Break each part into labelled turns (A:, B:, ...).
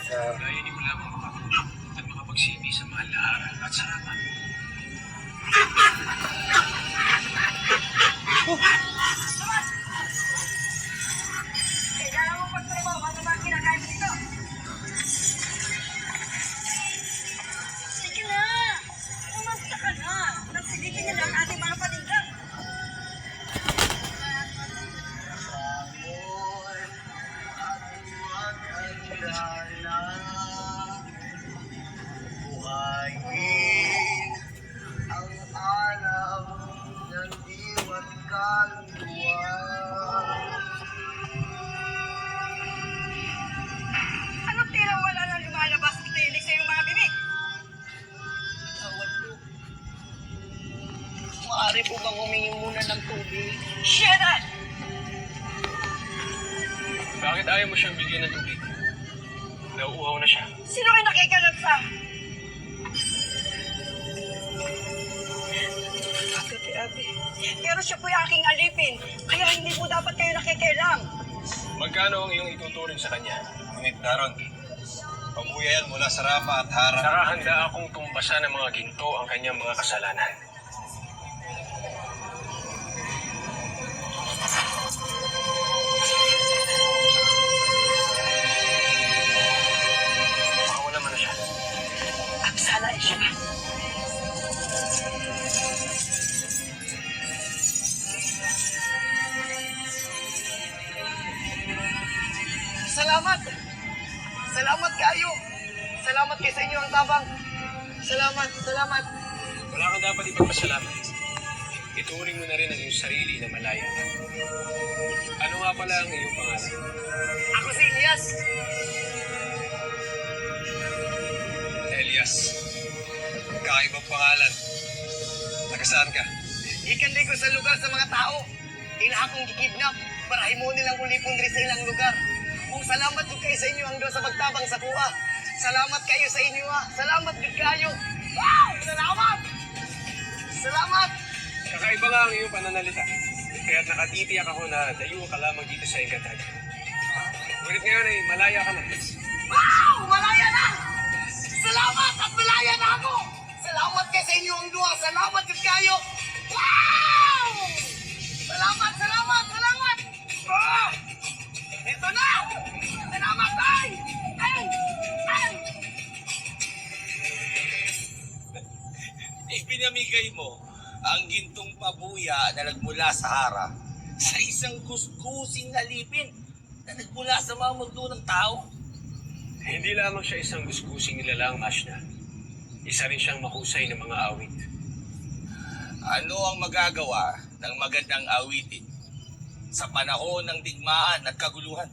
A: Gaya ni mo lamang makatulog at makapagsilbi sa mahal na aral at sarapan.
B: Kailangan mo pagtrabaho ang mga kinakain dito. Sige na! Umasta ka na! Nagsilipin nila ang ating mga paninda.
C: Buhayin ang alam ng iwa't kaluluwa.
B: Anong tirang wala nang lumalabas at tinig sa iyong mga bibig?
C: Tawad po. Maaari po bang humingi muna ng tubig?
B: Shut up!
A: Bakit ayaw mo siyang bigyan ng tubig? Nauuhaw na siya.
B: Sino kayo nakikilansa? Ate. Pero siya po'y aking alipin, kaya hindi po dapat kayo nakikialam.
A: Magkano ang iyong ituturing sa kanya?
D: Ngunit naroon, pabuya yan mula sa Rama at Hara.
A: Nakahanda akong tumbasan ng mga ginto ang kanyang mga kasalanan. Makawala mo na siya.
B: Absalain siya.
C: Salamat! Salamat kayo! Salamat kayo sa inyo ang tabang! Salamat! Salamat!
A: Wala kang dapat ipagpasalamat. Ituring mo na rin ang iyong sarili na malaya. Ano nga pala ang iyong pangalan?
C: Ako si Elias!
D: Elias, kakaibang pangalan. Tagasaan ka?
C: Ikanday ko sa lugar sa mga tao. Ila akong gikidnap para himo nilang ulipon rin sa ilang lugar. Kung salamat jud kayo sa inyo ang Dios sa pagtabang sa kuha. Salamat kayo sa inyo ha. Salamat jud kayo. Wow! Salamat! Salamat!
A: Kakaiba nga ang iyong pananalita. Kaya't nakatitiyak ako na dayo ka lamang dito sa Encantadia. Ngunit ngayon ay malaya ka na.
C: Wow! Malaya na! Salamat at malaya na ako! Salamat kayo sa inyo ang duwa. Salamat jud kayo. Wow! Salamat! Salamat! Salamat! Ah! Ito na! Salamat, ay! Ay! Ay!
E: Ipinamigay mo ang gintong pabuya na nagmula sa Hara sa isang kuskusing alipin na nagmula sa mga mundo ng tao.
A: Hindi lamang siya isang gusgusing nilalang, Mashna. Isa rin siyang mahusay ng mga awit.
E: Ano ang magagawa ng magandang awitin sa panahon ng digmaan at kaguluhan?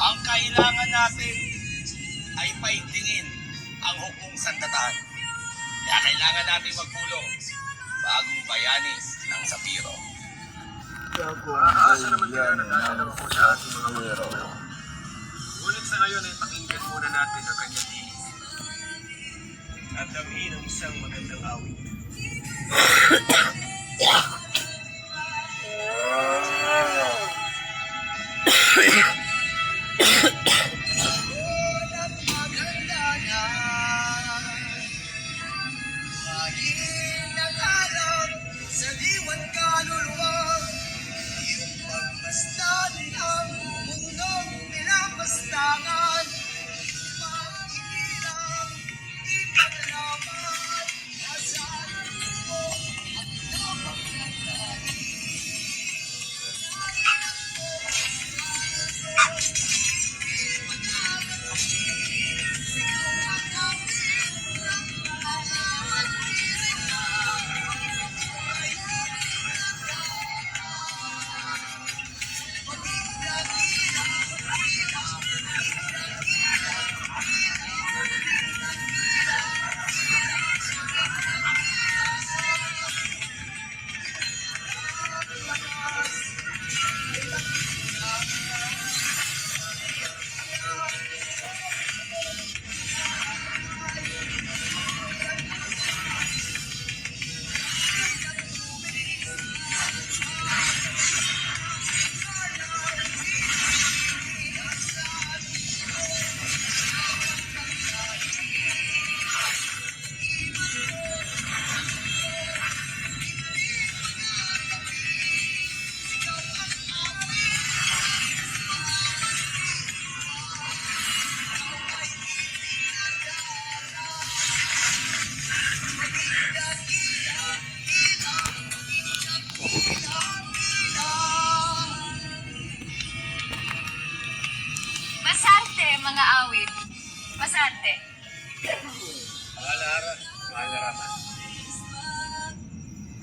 E: Ang kailangan natin ay paigtingin ang hukbong sandatahan. Kaya kailangan natin magpulong bagong bayani ng Sapiro.
A: Asa naman kaya nadadalaw ko sa ating mga mga. Ngunit sa ngayon ay pakinggan muna natin ang kanyang tinig. At damhin ang isang magandang awit.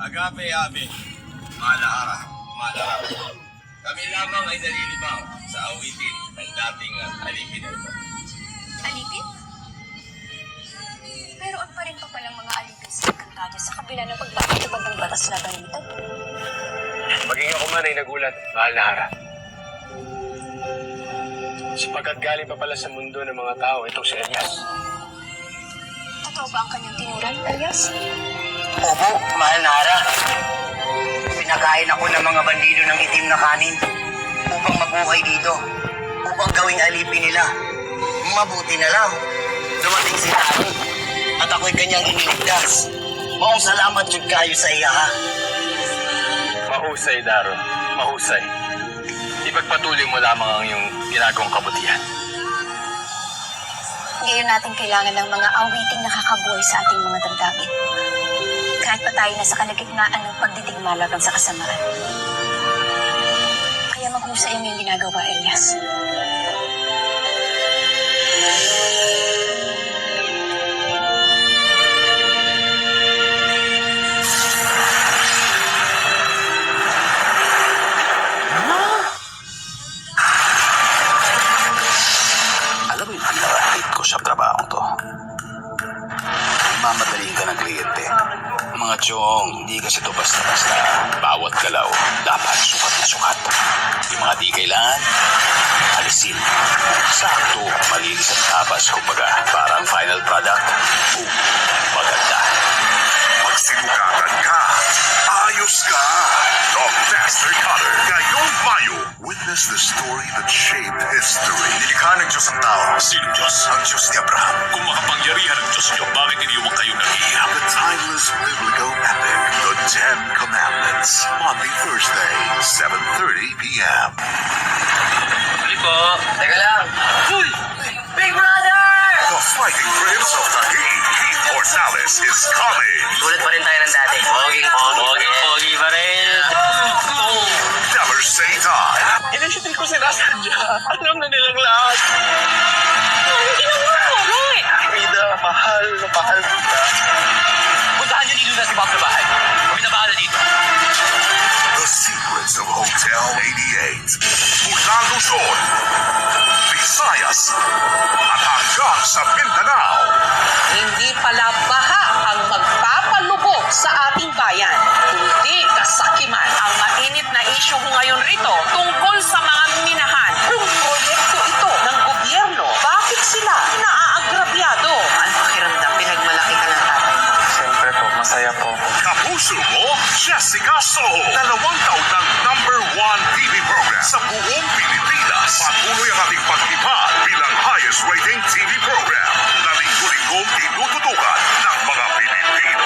E: Agape, Ave. Malahara. Malahara. Kami lamang ay nalilibang sa awitin ng dating alipin na ito.
F: Alipin? Meron pa rin pa palang mga alipin sa Encantadia sa kabila ng pagpapatupad ng batas laban dito.
A: Maging ako man ay nagulat, mahal na Hara. Sapagkat galing pa pala sa mundo ng mga tao itong si Elias.
F: Totoo ba ang kanyang tinuran, Elias?
C: Opo, mahal na Hara. Pinakain ako ng mga bandido ng itim na kanin upang mabuhay dito, upang gawing alipin nila. Mabuti na lang, dumating si Tani at ako'y kanyang iniligtas. Maong salamat yun kayo sa iya, ha?
A: Mahusay, Daro. Mahusay. Ipagpatuloy mo lamang ang iyong ginagawang kabutihan.
F: Ngayon natin kailangan ng mga awiting nakakabuhay sa ating mga damdamin. Kahit pa tayo nasa kalagitnaan ng pagdidigma laban sa kasamaan. Kaya maghusay ang iyong ginagawa, Elias.
G: Alam mo yung pinaka-hate ko sa trabaho to. Mamadaling ka ng kliyente. Mga tiyong, hindi kasi to basta-basta. Bawat galaw, dapat sukat na sukat. Yung mga di kailangan, alisin. Sakto, malinis at tabas, kumbaga. Parang final product, boom, maganda.
H: Pag sinukatan ka, ayos ka. Dog Master Cutter, ngayong Mayo. Witness the story that shaped history. Nilikha ng Diyos ang tao. Sino Diyos? Ang Diyos ni Abraham. Kung makapangyarihan ng Diyos niyo, bakit iniwan kayo nag-iiyak? The timeless biblical epic, The Ten Commandments. Monday, Thursday, 7:30 p.m.
C: Teka lang. Big Brother!
H: The Fighting Prince of Taguig, Keith Orzales, is coming.
C: Ulit pa rin tayo ng dati. Pogi pa rin.
H: Never say die.
A: Initiative ko sila sadya. Alam na nilang lahat.
B: Hindi na nga, Roy!
A: Frida, mahal na mahal kita.
E: Puntahan niyo ni Luna si Bob sa bahay. Kami na bahala dito.
H: The Secrets of Hotel 88. Mula Luzon, Visayas, at hanggang sa Mindanao.
I: Hindi pala baha ang magpapalubog sa ating bayan, kundi kasakiman. Ang mainit na isyu ngayon rito tungkol sa mga minahan. Kung proyekto ito ng gobyerno, bakit sila naaagrabyado? Ang pakiramdam, pinagmalaki ka ng tatay.
A: Siyempre po, masaya po.
H: Kapuso mo, Jessica Soho. 2 taon ng #1 TV program sa buong Pilipinas. Patuloy ang ating pagtipad bilang highest rating TV program na linggo-linggong tinututukan ng mga Pilipino.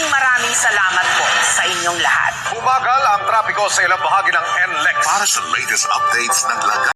I: Maraming salamat po sa inyong lahat.
H: Bumagal ang trapiko sa ilang bahagi ng NLEX. Para sa latest updates ng laga